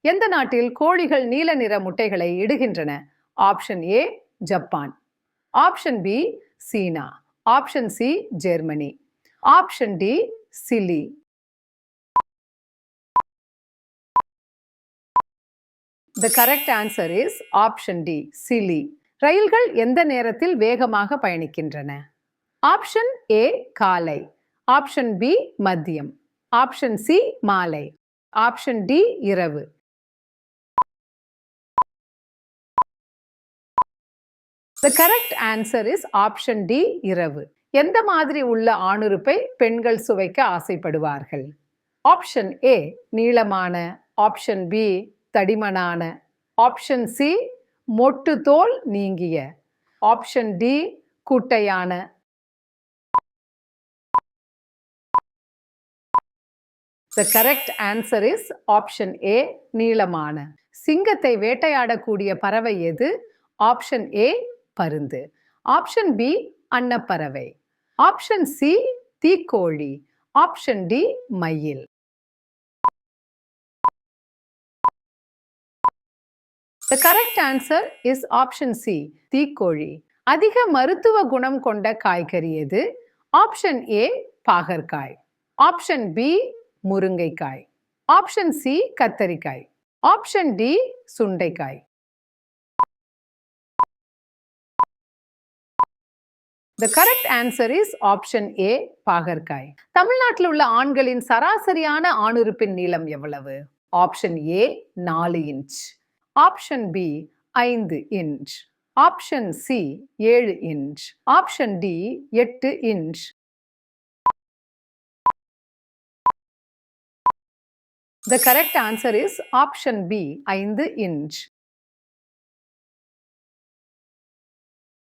எந்த நாட்டில் கோழிகள் நீல நிற முட்டைகளை இடுகின்றன? Option A Japan, option B China, option C Germany, option D Chile. The correct answer is option D, Chile. ரயில்கள் எந்த நேரத்தில் வேகமாக பயணிக்கின்றன? ஆப்ஷன் ஏ காலை, ஆப்ஷன் பி மதியம், ஆப்ஷன் சி மாலை, ஆப்ஷன் டி இரவு. The correct answer is option D, இரவு. எந்த மாதிரி உள்ள ஆணுறுப்பை பெண்கள் சுவைக்க ஆசைப்படுவார்கள்? ஆப்ஷன் ஏ நீளமான, ஆப்ஷன் பி தடிமனான, ஆப்ஷன் சி மொட்டு தோல் நீங்கிய, ஆப்ஷன் டி குட்டையான. The correct answer is option A, நீளமான. சிங்கத்தை வேட்டையாடக்கூடிய பறவை எது? ஆப்ஷன் ஏ பருந்து, ஆப்ஷன் பி அன்னப்பறவை, ஆப்ஷன் சி தீக்கோழி, ஆப்ஷன் டி மயில். The correct answer is option C, தீக்கோழி. அதிக மருத்துவ குணம் கொண்ட காய்கறி எது? ஆப்ஷன் ஏ பாகற்காய், ஆப்ஷன் பி முருங்கைக்காய், ஆப்ஷன் சி கத்தரிக்காய், ஆப்ஷன் டி சுண்டைக்காய். The correct answer is option A, பாகற்காய். தமிழ்நாட்டில் உள்ள ஆண்களின் சராசரியான ஆணுறுப்பின் நீளம் எவ்வளவு? Option A 4 inch, option B 5 inch, option C 7 inch, option D 8 inch. The correct answer is option B, 5 inch.